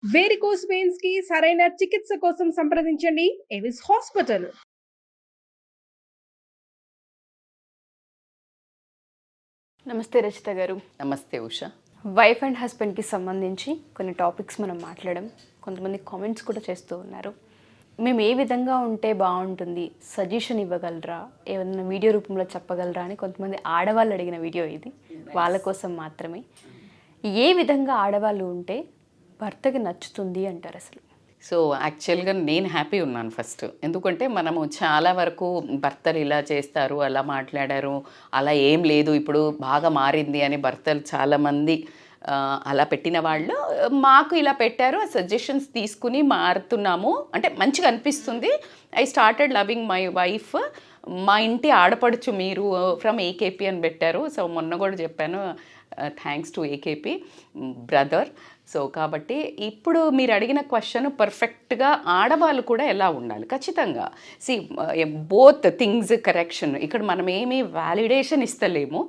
Varicose veins కి సరైన చికిత్స కోసం సంప్రదించండి ఎవిస్ హాస్పిటల్. నమస్తే రచిత గారు. నమస్తే ఉష. వైఫ్ అండ్ హస్బెండ్కి సంబంధించి కొన్ని టాపిక్స్ మనం మాట్లాడడం, కొంతమంది కామెంట్స్ కూడా చేస్తూ ఉన్నారు. మేము ఏ విధంగా ఉంటే బాగుంటుంది, సజెషన్ ఇవ్వగలరా, ఏదైనా వీడియో రూపంలో చెప్పగలరా అని కొంతమంది ఆడవాళ్ళు అడిగిన వీడియో ఇది. వాళ్ళ కోసం మాత్రమే. ఏ విధంగా ఆడవాళ్ళు ఉంటే భర్తకి నచ్చుతుంది అంటారు అసలు? సో యాక్చువల్గా నేను హ్యాపీ ఉన్నాను ఫస్ట్. ఎందుకంటే మనము చాలా వరకు భర్తలు ఇలా చేస్తారు, అలా మాట్లాడారు, అలా ఏం లేదు, ఇప్పుడు బాగా మారింది అని భర్తలు చాలామంది అలా పెట్టిన వాళ్ళు మాకు ఇలా పెట్టారు. ఆ సజెషన్స్ తీసుకుని మారుతున్నాము అంటే మంచిగా అనిపిస్తుంది. I started loving my wife. మా ఇంటి ఆడపడుచు మీరు ఫ్రమ్ ఏకేపీ అని పెట్టారు. సో మొన్న కూడా చెప్పాను, thanks to AKP brother. So కాబట్టి ఇప్పుడు మీరు అడిగిన క్వశ్చన్ పర్ఫెక్ట్గా ఆడవాళ్ళు కూడా ఎలా ఉండాలి, ఖచ్చితంగా సి బోత్ థింగ్స్ కరెక్షన్. ఇక్కడ మనం ఏమీ వ్యాలిడేషన్ ఇస్తలేము,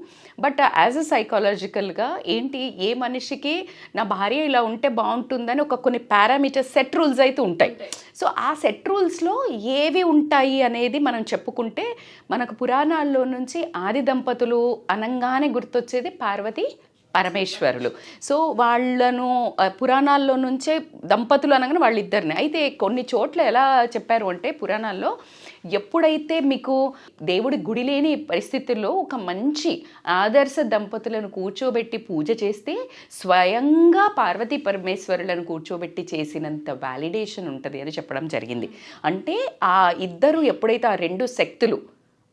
బట్ యాజ్ అ సైకాలజికల్గా ఏంటి, ఏ మనిషికి నా భార్య ఇలా ఉంటే బాగుంటుందని ఒక కొన్ని పారామీటర్స్, సెట్ రూల్స్ అయితే ఉంటాయి. సో ఆ సెట్ రూల్స్లో ఏవి ఉంటాయి అనేది మనం చెప్పుకుంటే మనకు పురాణాల్లో నుంచి ఆది దంపతులు అనంగానే గుర్తొచ్చేది పార్వతి పరమేశ్వరులు. సో వాళ్ళను పురాణాల్లో నుంచే దంపతులు అనగానే వాళ్ళిద్దరిని. అయితే కొన్ని చోట్ల ఎలా చెప్పారు అంటే పురాణాల్లో, ఎప్పుడైతే మీకు దేవుడి గుడి లేని పరిస్థితుల్లో ఒక మంచి ఆదర్శ దంపతులను కూర్చోబెట్టి పూజ చేస్తే స్వయంగా పార్వతీ పరమేశ్వరులను కూర్చోబెట్టి చేసినంత వ్యాలిడేషన్ ఉంటుంది అని చెప్పడం జరిగింది. అంటే ఆ ఇద్దరు ఎప్పుడైతే ఆ రెండు శక్తులు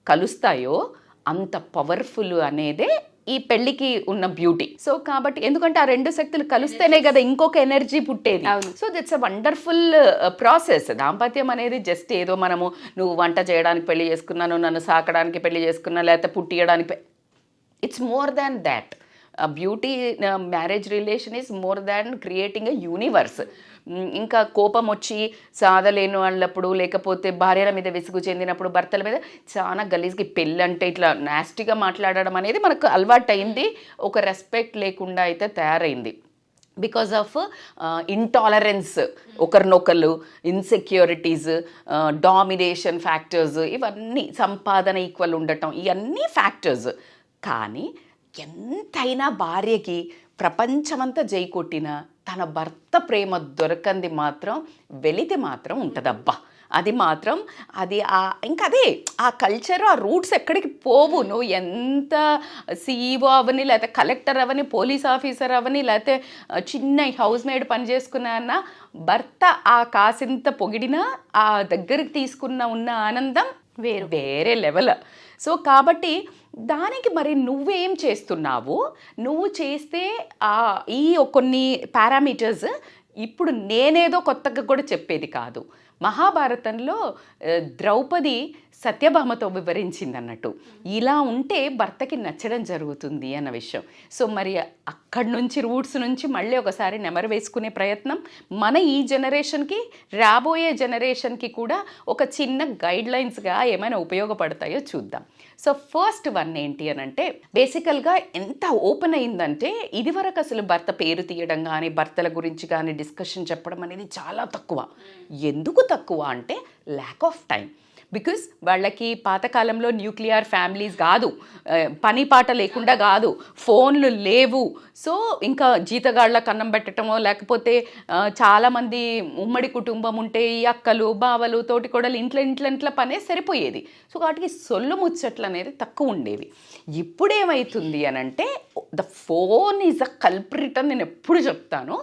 కలుస్తాయో అంత పవర్ఫుల్ అనేదే ఈ పెళ్లికి ఉన్న బ్యూటీ. సో కాబట్టి ఎందుకంటే ఆ రెండు శక్తులు కలిస్తేనే కదా ఇంకొక ఎనర్జీ పుట్టేది. So that's a wonderful process. దాంపత్యం అనేది జస్ట్ ఏదో మనము నువ్వు వంట చేయడానికి పెళ్లి చేసుకున్నాను, నన్ను సాకడానికి పెళ్లి చేసుకున్నా, లేకపోతే పుట్టియడానికి, it's more than that. Beauty marriage relation is more than creating a universe. ఇంకా కోపం వచ్చి సాధలేని వాళ్ళప్పుడు, లేకపోతే భార్యల మీద విసుగు చెందినప్పుడు భర్తల మీద చాలా గలీజ్కి పెళ్ళి అంటే ఇట్లా నాస్టీగా మాట్లాడడం అనేది మనకు అలవాటు అయింది. ఒక రెస్పెక్ట్ లేకుండా అయితే తయారైంది బికాజ్ ఆఫ్ ఇంటాలరెన్స్, ఒకరినొకరు, ఇన్సెక్యూరిటీస్, డామినేషన్ ఫ్యాక్టర్స్, ఇవన్నీ, సంపాదన ఈక్వల్ ఉండటం, ఇవన్నీ ఫ్యాక్టర్స్. కానీ ఎంతైనా భార్యకి ప్రపంచమంతా జై కొట్టినా తన భర్త ప్రేమ దొరకంది మాత్రం వెలితి మాత్రం ఉంటుందబ్బా. అది మాత్రం అది ఇంకా అదే ఆ కల్చర్, ఆ రూట్స్ ఎక్కడికి పోవు. నువ్వు ఎంత సీఈఓ అవని, లేకపోతే కలెక్టర్ అవని, పోలీస్ ఆఫీసర్ అవని, లేకపోతే చిన్న హౌస్ మేడ్ పని చేసుకున్నా భర్త ఆ కాసింత పొగిడినా ఆ దగ్గరికి తీసుకున్న ఉన్న ఆనందం వేరే లెవెల్. సో కాబట్టి దానికి మరి నువ్వేం చేస్తున్నావు, నువ్వు చేస్తే ఈ కొన్ని పారామీటర్స్ ఇప్పుడు నేనేదో కొత్తగా కూడా చెప్పేది కాదు. మహాభారతంలో ద్రౌపది సత్యభామతో వివరించింది అన్నట్టు, ఇలా ఉంటే భర్తకి నచ్చడం జరుగుతుంది అన్న విషయం. సో మరి అక్కడి నుంచి రూట్స్ నుంచి మళ్ళీ ఒకసారి నెమరు వేసుకునే ప్రయత్నం మన ఈ జనరేషన్కి, రాబోయే జనరేషన్కి కూడా ఒక చిన్న గైడ్ లైన్స్గా ఏమైనా ఉపయోగపడతాయో చూద్దాం. సో ఫస్ట్ వన్ ఏంటి అని అంటే, బేసికల్గా ఎంత ఓపెన్ అయిందంటే ఇదివరకు అసలు భర్త పేరు తీయడం కానీ, భర్తల గురించి కానీ డిస్కషన్ చెప్పడం అనేది చాలా తక్కువ. ఎందుకు తక్కువ అంటే ల్యాక్ ఆఫ్ టైం. బికాస్ వాళ్ళకి పాతకాలంలో న్యూక్లియర్ ఫ్యామిలీస్ కాదు, పని పాట లేకుండా కాదు, ఫోన్లు లేవు. సో ఇంకా జీతగాళ్ళకి అన్నం పెట్టడమో, లేకపోతే చాలామంది ఉమ్మడి కుటుంబం ఉంటే ఈ అక్కలు, బావలు, తోటికోడలు ఇంట్లో పనే సరిపోయేది. సో వాటికి సొల్లు ముచ్చట్లు అనేది తక్కువ ఉండేవి. ఇప్పుడేమవుతుంది అని అంటే the phone is a culprit అని నేను ఎప్పుడు చెప్తాను.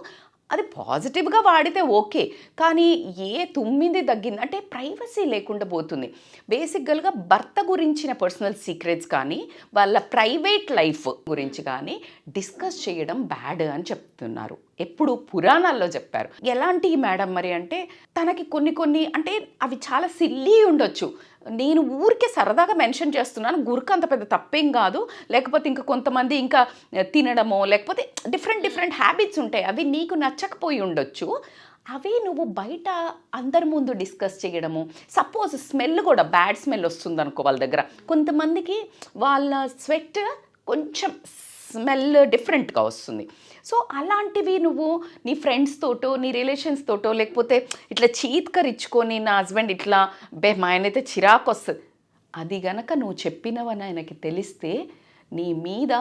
అది పాజిటివ్గా వాడితే ఓకే, కానీ ఏ తుమ్మింది తగ్గింది అంటే ప్రైవసీ లేకుండా పోతుంది. బేసిక్గా భర్త గురించిన పర్సనల్ సీక్రెట్స్ కానీ, వాళ్ళ ప్రైవేట్ లైఫ్ గురించి కానీ డిస్కస్ చేయడం బ్యాడ్ అని చెప్తున్నారు. ఎప్పుడు పురాణాల్లో చెప్పారు. ఎలాంటి మేడం మరి అంటే, తనకి కొన్ని అంటే అవి చాలా సిల్లీ ఉండొచ్చు. నేను ఊరికే సరదాగా మెన్షన్ చేస్తున్నాను, గురికి అంత పెద్ద తప్పేం కాదు. లేకపోతే ఇంకా కొంతమంది ఇంకా తినడమో, లేకపోతే డిఫరెంట్ హ్యాబిట్స్ ఉంటాయి, అవి నీకు నచ్చకపోయి ఉండొచ్చు. అవి నువ్వు బయట అందరి ముందు డిస్కస్ చేయడము. సపోజ్ స్మెల్ కూడా బ్యాడ్ స్మెల్ వస్తుంది అనుకో వాళ్ళ దగ్గర, కొంతమందికి వాళ్ళ స్వెట్ కొంచెం స్మెల్ డిఫరెంట్గా వస్తుంది. సో అలాంటివి నువ్వు నీ ఫ్రెండ్స్ తోటో నీ రిలేషన్స్ తోటో లేకపోతే ఇట్లా చీత్కరించుకొని నా హస్బెండ్ ఇట్లా మా ఆయనైతే చిరాకు వస్తుంది, అది గనక నువ్వు చెప్పినవని ఆయనకి తెలిస్తే నీ మీద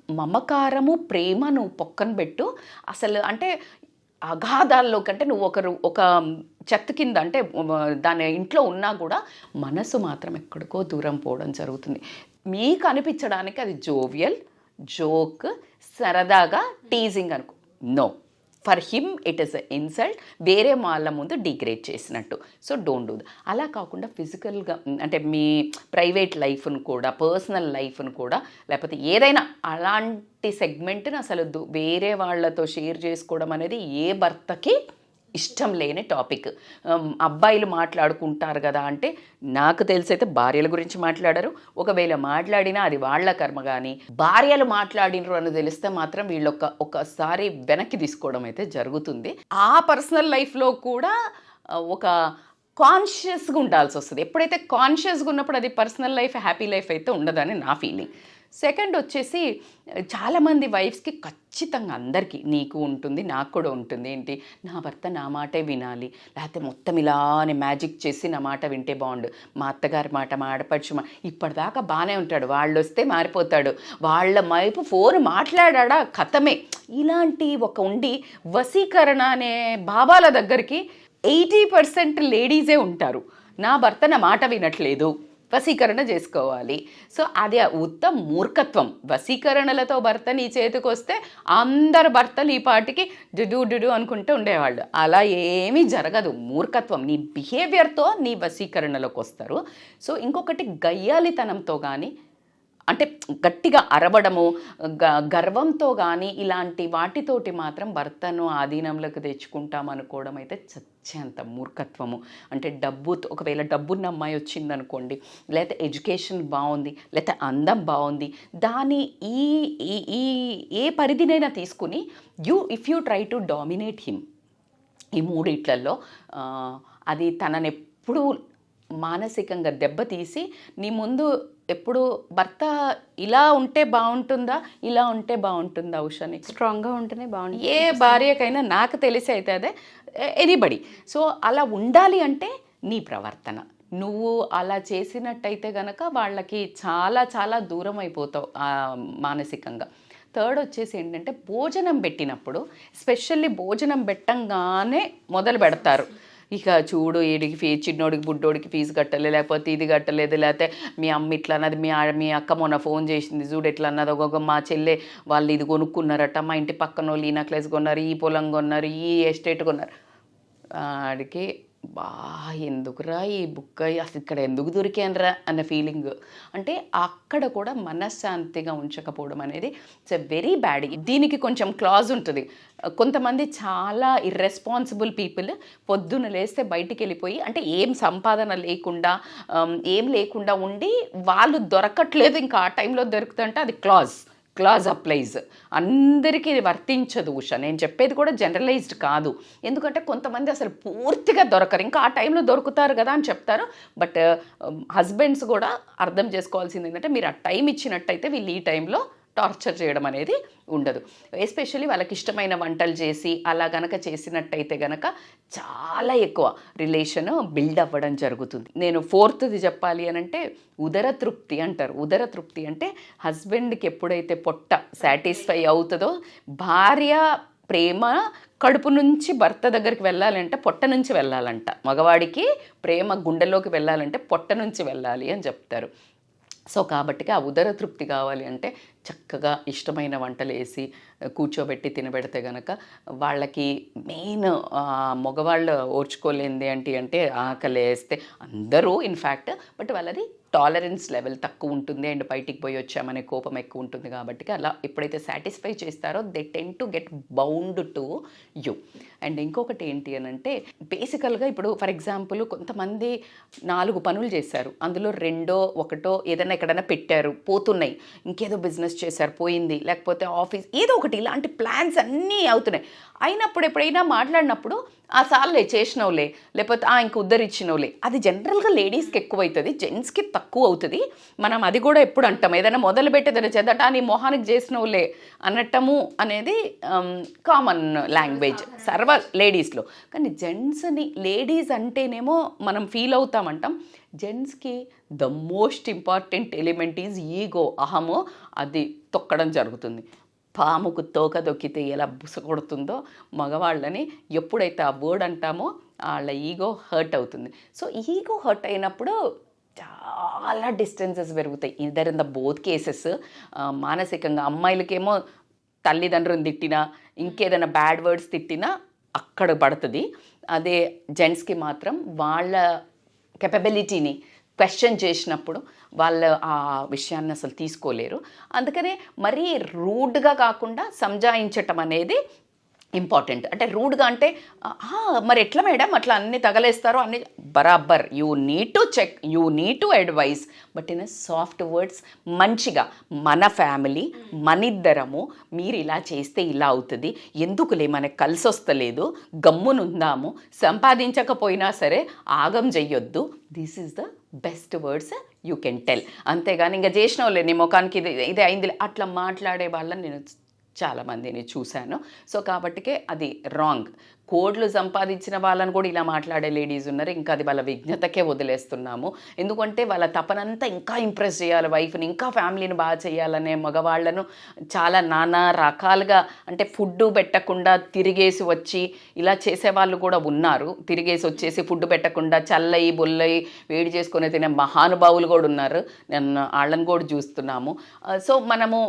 మమకారము ప్రేమ నువ్వు పొక్కన పెట్టు. అసలు అంటే అగాధాల్లో కంటే నువ్వు ఒక చెత్త కింద అంటే దాని ఇంట్లో ఉన్నా కూడా మనసు మాత్రం ఎక్కడికో దూరం పోవడం జరుగుతుంది. మీకు అనిపించడానికి అది జోవియల్, జోక్, సరదాగా టీజింగ్ అనుకో. No, for him it is a insult, వేరే వాళ్ళ ముందు డిగ్రేడ్ చేసినట్టు. So don't do that. అలా కాకుండా ఫిజికల్గా అంటే మీ ప్రైవేట్ లైఫ్ను కూడా, పర్సనల్ లైఫ్ను కూడా, లేకపోతే ఏదైనా అలాంటి సెగ్మెంట్ని అసలు వేరే వాళ్ళతో షేర్ చేసుకోవడం అనేది ఏ భర్తకి ఇష్టం లేని టాపిక్. అబ్బాయిలు మాట్లాడుకుంటారు కదా అంటే నాకు తెలిసైతే భార్యల గురించి మాట్లాడరు. ఒకవేళ మాట్లాడినా అది వాళ్ళ కర్మ. కానీ భార్యలు మాట్లాడినరు అని తెలిస్తే మాత్రం వీళ్ళు ఒకసారి వెనక్కి తీసుకోవడం అయితే జరుగుతుంది. ఆ పర్సనల్ లైఫ్లో కూడా ఒక కాన్షియస్గా ఉండాల్సి వస్తుంది. ఎప్పుడైతే కాన్షియస్గా ఉన్నప్పుడు అది పర్సనల్ లైఫ్, హ్యాపీ లైఫ్ అయితే ఉండదని నా ఫీలింగ్. సెకండ్ వచ్చేసి చాలామంది వైఫ్స్కి ఖచ్చితంగా అందరికీ, నీకు ఉంటుంది, నాకు కూడా ఉంటుంది, ఏంటి నా భర్త నా మాటే వినాలి, లేకపోతే మొత్తం ఇలానే మ్యాజిక్ చేసి నా మాట వింటే బాగుండు, మా అత్తగారి మాట, మా ఆడపడుచు ఇప్పటిదాకా బాగానే ఉంటాడు, వాళ్ళు వస్తే మారిపోతాడు, వాళ్ళ వైపు ఫోన్ మాట్లాడా కథమే, ఇలాంటి ఒక ఉండి వశీకరణ అనే భావాల దగ్గరికి 80% లేడీసే ఉంటారు. నా భర్త నా మాట వినట్లేదు, వశీకరణ చేసుకోవాలి. సో అది ఉత్తమ మూర్ఖత్వం. వశీకరణలతో భర్త నీ చేతికి వస్తే అందరు భర్తలు ఈ పాటికి డుడు అనుకుంటూ ఉండేవాళ్ళు. అలా ఏమీ జరగదు. మూర్ఖత్వం. నీ బిహేవియర్తో నీ వశీకరణలోకి వస్తారు. సో ఇంకొకటి గయ్యాలితనంతో కానీ, అంటే గట్టిగా అరవడము, గర్వంతో కానీ ఇలాంటి వాటితోటి మాత్రం భర్తను ఆధీనంలోకి తెచ్చుకుంటామనుకోవడం అయితే చచ్చేంత మూర్ఖత్వము. అంటే డబ్బుతో, ఒకవేళ డబ్బున్న అమ్మాయి వచ్చిందనుకోండి, లేకపోతే ఎడ్యుకేషన్ బాగుంది, లేకపోతే అందం బాగుంది, దాని ఈ ఏ పరిధినైనా తీసుకుని if you try to dominate him, ఈ మూడిట్లలో అది తనని ఎప్పుడూ మానసికంగా దెబ్బతీసి నీ ముందు ఎప్పుడు భర్త ఇలా ఉంటే బాగుంటుందా, ఇలా ఉంటే బాగుంటుందా, ఉషాని స్ట్రాంగ్గా ఉంటేనే బాగుంటుంది. ఏ భార్యకైనా నాకు తెలిసి అయితే అదే ఎనీబడి. సో అలా ఉండాలి అంటే నీ ప్రవర్తన, నువ్వు అలా చేసినట్టయితే గనక వాళ్ళకి చాలా చాలా దూరం అయిపోతావు మానసికంగా. థర్డ్ వచ్చేసి ఏంటంటే భోజనం పెట్టినప్పుడు, ఎస్పెషల్లీ భోజనం పెట్టంగానే మొదలు పెడతారు, ఇక చూడు వీడికి చిన్నోడికి బుడ్డోడికి ఫీజు కట్టలేదు, లేకపోతే ఇది కట్టలేదు, లేకపోతే మీ అమ్మ ఇట్లా అన్నది, మీ అక్క మొన్న ఫోన్ చేసింది చూడు ఎట్లా అన్నది, ఒక మా చెల్లె వాళ్ళు ఇది కొనుక్కున్నారట, మా ఇంటి పక్కన వాళ్ళు ఈ నెక్లెస్ కొన్నారు, ఈ పొలం కొన్నారు, ఈ ఎస్టేట్ కొన్నారు. ఆడికి ఎందుకురా ఈ బుక్, అసలు ఇక్కడ ఎందుకు దొరికానరా అన్న ఫీలింగ్. అంటే అక్కడ కూడా మనశ్శాంతిగా ఉంచకపోవడం అనేది ఇట్స్ ఎ వెరీ బ్యాడ్. దీనికి కొంచెం క్లాజ్ ఉంటుంది. కొంతమంది చాలా ఇర్రెస్పాన్సిబుల్ పీపుల్ పొద్దున్న లేస్తే బయటికి వెళ్ళిపోయి, అంటే ఏం సంపాదన లేకుండా ఏం లేకుండా ఉండి వాళ్ళు దొరకట్లేదు, ఇంకా ఆ టైంలో దొరుకుతుంటే అది క్లాజ్ అప్లైజ్. అందరికీ వర్తించదు ఉష. నేను చెప్పేది కూడా జనరలైజ్డ్ కాదు. ఎందుకంటే కొంతమంది అసలు పూర్తిగా దొరకరు, ఇంకా ఆ టైంలో దొరుకుతారు కదా అని చెప్తారు. బట్ హస్బెండ్స్ కూడా అర్థం చేసుకోవాల్సింది ఏంటంటే, మీరు ఆ టైం ఇచ్చినట్టయితే వీళ్ళు ఈ టైంలో టార్చర్ చేయడం అనేది ఉండదు. ఎస్పెషల్లీ వాళ్ళకి ఇష్టమైన వంటలు చేసి అలా గనక చేసినట్టయితే గనక చాలా ఎక్కువ రిలేషన్ బిల్డ్ అవ్వడం జరుగుతుంది. నేను ఫోర్త్ది చెప్పాలి అని అంటే ఉదర తృప్తి అంటారు. ఉదర తృప్తి అంటే హస్బెండ్కి ఎప్పుడైతే పొట్ట సాటిస్ఫై అవుతుందో, భార్య ప్రేమ కడుపు నుంచి భర్త దగ్గరికి వెళ్ళాలంటే పొట్ట నుంచి వెళ్ళాలంట. మగవాడికి ప్రేమ గుండెలోకి వెళ్ళాలంటే పొట్ట నుంచి వెళ్ళాలి అని చెప్తారు. సో కాబట్టి ఆ ఉదర తృప్తి కావాలి అంటే చక్కగా ఇష్టమైన వంటలు వేసి కూర్చోబెట్టి తినబెడితే కనుక వాళ్ళకి మెయిన్ మగవాళ్ళు ఓర్చుకోలేంది ఏంటి అంటే ఆకలి వేస్తే అందరూ ఇన్ఫ్యాక్ట్, బట్ వాళ్ళది టాలరెన్స్ లెవెల్ తక్కువ ఉంటుంది అండ్ బయటికి పోయి వచ్చామనే కోపం ఎక్కువ ఉంటుంది. కాబట్టి అలా ఎప్పుడైతే సాటిస్ఫై చేస్తారో they ten to get bound to you. And ఇంకొకటి ఏంటి అని అంటే, బేసికల్గా ఇప్పుడు ఫర్ ఎగ్జాంపుల్ కొంతమంది 4 పనులు చేశారు, అందులో 2 1 ఏదైనా ఎక్కడైనా పెట్టారు, పోతున్నాయి, ఇంకేదో బిజినెస్ చేశారు పోయింది, లేకపోతే ఆఫీస్ ఏదో ఒకటి, ఇలాంటి ప్లాన్స్ అన్నీ అవుతున్నాయి. అయినప్పుడు ఎప్పుడైనా మాట్లాడినప్పుడు ఆ సార్లే చేసినవులే, లేకపోతే ఇంక ఉద్ధరించినవులే. అది జనరల్గా లేడీస్కి ఎక్కువ అవుతుంది, జెంట్స్కి తక్కువ అవుతుంది. మనం అది కూడా ఎప్పుడు అంటాం, ఏదైనా మొదలు పెట్టేదైనా చేద్దట నీ మొహానికి చేసినవులే అనటము అనేది కామన్ లాంగ్వేజ్ సర్వ లేడీస్లో. కానీ జెంట్స్ని లేడీస్ అంటేనేమో మనం ఫీల్ అవుతామంటాం. జెంట్స్కి the most important element is ego, అహము. అది తొక్కడం జరుగుతుంది. పాముకు తోక దొక్కితే ఎలా బుస కొడుతుందో మగవాళ్ళని ఎప్పుడైతే ఆ వర్డ్ అంటామో వాళ్ళ ఈగో హర్ట్ అవుతుంది. సో ఈగో హర్ట్ అయినప్పుడు చాలా డిస్టెన్సెస్ పెరుగుతాయి. Either in the both cases. మానసికంగా అమ్మాయిలకేమో తల్లిదండ్రులను తిట్టినా, ఇంకేదైనా బ్యాడ్ వర్డ్స్ తిట్టినా అక్కడ పడుతుంది. అదే జెంట్స్కి మాత్రం వాళ్ళ కెపబిలిటీని క్వశ్చన్ చేసినప్పుడు వాళ్ళు ఆ విషయాన్ని అసలు తీసుకోలేరు. అందుకనే మరీ రూడ్గా కాకుండా సంజాయించటం అనేది ఇంపార్టెంట్. అంటే రూడ్గా అంటే మరి ఎట్లా మేడం అట్లా అన్ని తగలేస్తారో అన్ని బరాబర్. You need to check, you need to advise, but in soft words మంచిగా. మన ఫ్యామిలీ మనిద్దరము, మీరు ఇలా చేస్తే ఇలా అవుతుంది, ఎందుకులే మనకు కలిసి వస్తలేదు, గమ్మునుందాము, సంపాదించకపోయినా సరే ఆగం చెయ్యొద్దు. This is the best words you can tell. అంతేగాని ఇంకా చేసిన వాళ్ళే నీ ముఖానికి ఇది అయింది అట్లా మాట్లాడే వాళ్ళని నేను చాలామందిని చూశాను. సో కాబట్టికే అది రాంగ్. కోడ్లు సంపాదించిన వాళ్ళని కూడా ఇలా మాట్లాడే లేడీస్ ఉన్నారు. ఇంకా అది వాళ్ళ విజ్ఞతకే వదిలేస్తున్నాము. ఎందుకంటే వాళ్ళ తపనంతా ఇంకా ఇంప్రెస్ చేయాలి వైఫ్ని, ఇంకా ఫ్యామిలీని బాగా చేయాలనే మగవాళ్ళను చాలా నానా రకాలుగా, అంటే ఫుడ్ పెట్టకుండా తిరిగేసి వచ్చి ఇలా చేసేవాళ్ళు కూడా ఉన్నారు. తిరిగేసి వచ్చేసి ఫుడ్ పెట్టకుండా చల్లయి బొల్లయి వేడి చేసుకొని తినే మహానుభావులు కూడా ఉన్నారు. నేను వాళ్ళని కూడా చూస్తున్నాము. సో మనము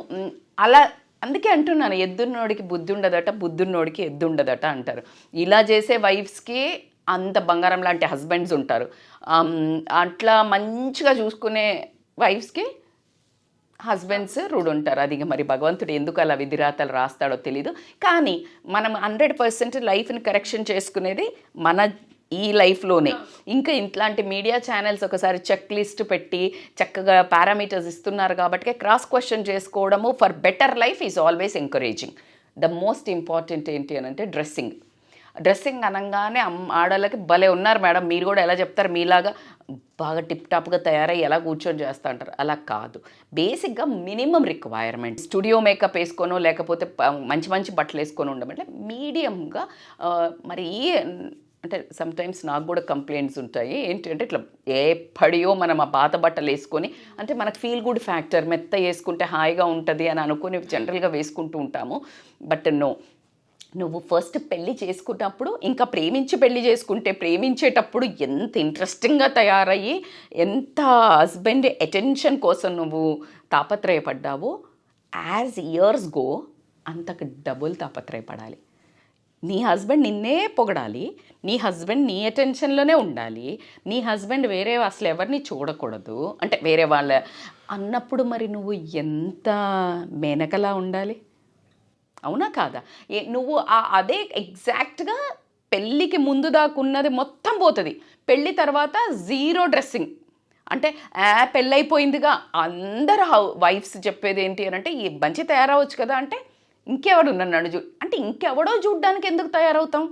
అలా అందుకే అంటున్నాను, ఎద్దున్నోడికి బుద్ధి ఉండదట, బుద్ధున్నోడికి ఎద్దు ఉండదట అంటారు. ఇలా చేసే వైఫ్స్కి అంత బంగారం లాంటి హస్బెండ్స్ ఉంటారు. అట్లా మంచిగా చూసుకునే వైఫ్స్కి హస్బెండ్స్ రూడ్ ఉంటారు. అది మరి భగవంతుడు ఎందుకు అలా విధిరాతలు రాస్తాడో తెలీదు. కానీ మనం 100% లైఫ్ని కరెక్షన్ చేసుకునేది మన ఈ లైఫ్లోనే. ఇంకా ఇట్లాంటి మీడియా ఛానల్స్ ఒకసారి చెక్ లిస్ట్ పెట్టి చక్కగా పారామీటర్స్ ఇస్తున్నారు కాబట్టి క్రాస్ క్వశ్చన్ చేసుకోవడము for better life is always encouraging. The most important ఏంటి అని అంటే డ్రెస్సింగ్ అనగానే ఆడవాళ్ళకి భలే ఉన్నారు మేడం, మీరు కూడా ఎలా చెప్తారు, మీలాగా బాగా టిప్ టాప్గా తయారై ఎలా కూర్చొని చేస్తూ అంటారు. అలా కాదు. బేసిక్గా మినిమం రిక్వైర్మెంట్. స్టూడియో మేకప్ వేసుకోనో లేకపోతే మంచి మంచి బట్టలు వేసుకొని ఉండమంటే మీడియంగా. మరి అంటే సమ్టైమ్స్ నాకు కూడా కంప్లైంట్స్ ఉంటాయి ఏంటంటే ఇట్లా ఎప్పటియో మనం ఆ పాత బట్టలు వేసుకొని, అంటే మనకు ఫీల్ గుడ్ ఫ్యాక్టర్, మెత్త వేసుకుంటే హాయిగా ఉంటుంది అని అనుకుని జనరల్గా వేసుకుంటూ ఉంటాము. బట్ నో, నువ్వు ఫస్ట్ పెళ్ళి చేసుకున్నప్పుడు, ఇంకా ప్రేమించి పెళ్ళి చేసుకుంటే ప్రేమించేటప్పుడు ఎంత ఇంట్రెస్టింగ్గా తయారయ్యి ఎంత హస్బెండ్ అటెన్షన్ కోసం నువ్వు తాపత్రయపడ్డావో, యాజ్ ఇయర్స్ గో అంతకు డబుల్ తాపత్రయపడాలి. నీ హస్బెండ్ నిన్నే పొగడాలి, నీ హస్బెండ్ నీ అటెన్షన్లోనే ఉండాలి, నీ హస్బెండ్ వేరే అసలు ఎవరిని చూడకూడదు, అంటే వేరే వాళ్ళ అన్నప్పుడు మరి నువ్వు ఎంత మేనకలా ఉండాలి, అవునా కాదా? నువ్వు అదే ఎగ్జాక్ట్గా పెళ్ళికి ముందు దాకున్నది మొత్తం పోతుంది. పెళ్ళి తర్వాత జీరో డ్రెస్సింగ్. అంటే పెళ్ళైపోయిందిగా అందరు వైఫ్స్ చెప్పేది ఏంటి అని అంటే, ఈ మంచి తయారవచ్చు కదా అంటే, ఇంకెవడు నన్ను అంటే ఇంకెవడో చూడ్డానికి ఎందుకు తయారవుతాం?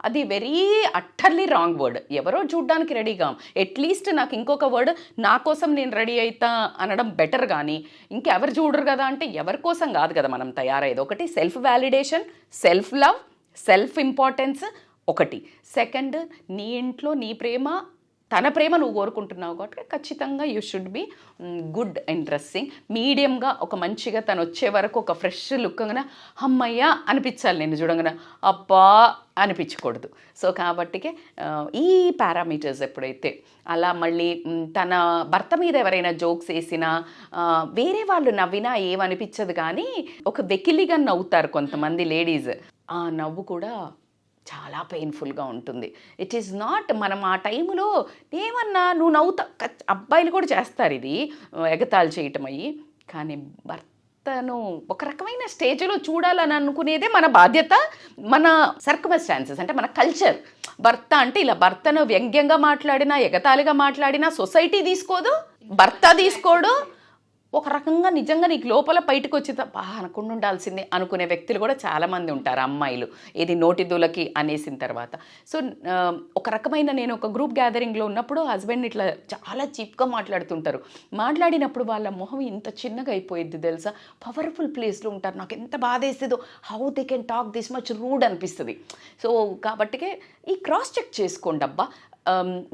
అది వెరీ అట్టర్లీ రాంగ్ వర్డ్. ఎవరో చూడ్డానికి రెడీగా, అట్లీస్ట్ నాకు ఇంకొక వర్డ్ నా కోసం నేను రెడీ అవుతా అనడం బెటర్. కానీ ఇంకెవరు చూడరు కదా అంటే ఎవరి కోసం కాదు కదా మనం తయారయ్యేది. ఒకటి self validation, self love, self importance ఒకటి. సెకండ్, నీ ఇంట్లో నీ ప్రేమ, తన ప్రేమ నువ్వు కోరుకుంటున్నావు కాబట్టి ఖచ్చితంగా you should be good in dressing. మీడియంగా ఒక మంచిగా తను వచ్చే వరకు ఒక ఫ్రెష్ లుక్గా అమ్మయ్య అనిపించాలి, నేను చూడంగానే అబ్బా అనిపించకూడదు. సో కాబట్టికే ఈ పారామీటర్స్ ఎప్పుడైతే అలా మళ్ళీ తన భర్త మీద ఎవరైనా జోక్స్ వేసినా వేరే వాళ్ళు నవ్వినా ఏమనిపించదు, కానీ ఒక వెకిలిగా నవ్వుతారు కొంతమంది లేడీస్. ఆ నవ్వు కూడా చాలా పెయిన్ఫుల్గా ఉంటుంది. ఇట్ ఈస్ నాట్, మనం ఆ టైంలో ఏమన్నా నువ్వు నవ్వుతా, అబ్బాయిలు కూడా చేస్తారు ఇది, ఎగతాళి చేయటం అయ్యి. కానీ భర్తను ఒక రకమైన స్టేజ్లో చూడాలని అనుకునేదే మన బాధ్యత, మన సర్కమ్స్టాన్సెస్, అంటే మన కల్చర్. భర్త అంటే ఇలా భర్తను వ్యంగ్యంగా మాట్లాడినా, ఎగతాళిగా మాట్లాడినా సొసైటీ తీసుకోదు, భర్త తీసుకోడు, ఒక రకంగా నిజంగా నీకు లోపల బయటకు వచ్చి బాగా అనకుండా ఉండాల్సిందే అనుకునే వ్యక్తులు కూడా చాలామంది ఉంటారు, అమ్మాయిలు ఇది నోటి దూలకి అనేసిన తర్వాత. సో ఒక రకమైన నేను ఒక గ్రూప్ గ్యాదరింగ్లో ఉన్నప్పుడు హస్బెండ్ ఇట్లా చాలా చీప్గా మాట్లాడుతుంటారు. మాట్లాడినప్పుడు వాళ్ళ మొహం ఇంత చిన్నగా అయిపోయింది తెలుసా, పవర్ఫుల్ ప్లేస్లో ఉంటారు. నాకు ఎంత బాధ వేస్తుందో, how they can talk this much rude అనిపిస్తుంది. సో కాబట్టికే ఈ క్రాస్ చెక్ చేసుకోండి అబ్బా.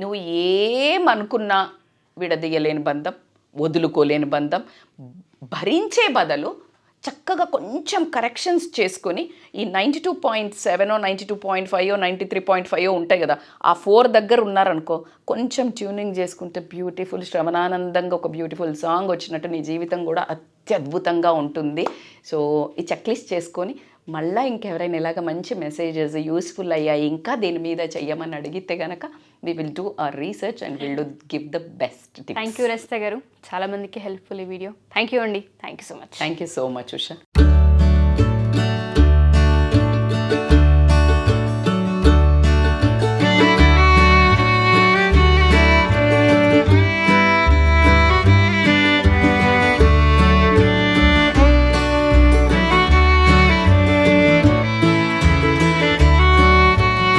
నువ్వు ఏమనుకున్నా విడదీయలేని బంధం, వదులుకోలేని బంధం, భరించే బదులు చక్కగా కొంచెం కరెక్షన్స్ చేసుకొని ఈ 92.7 92.5 93.5 ఉంటాయి కదా, ఆ 4 దగ్గర ఉన్నారనుకో, కొంచెం ట్యూనింగ్ చేసుకుంటే బ్యూటిఫుల్ శ్రవణానందంగా ఒక బ్యూటిఫుల్ సాంగ్ వచ్చినట్టు నీ జీవితం కూడా అత్యద్భుతంగా ఉంటుంది. సో ఈ చెక్ లిస్ట్ చేసుకొని మళ్ళీ ఇంకెవరైనా ఇలాగ మంచి మెసేజెస్ యూస్ఫుల్ అయ్యాయి ఇంకా దీని మీద చెయ్యమని అడిగితే కనుక we will do our research and we'll give the best tips. Thank you Rajitha గారు, చాలా మందికి హెల్ప్ఫుల్ ఈ వీడియో. థ్యాంక్ యూ అండి, thank you so much. Thank you so much, Usha.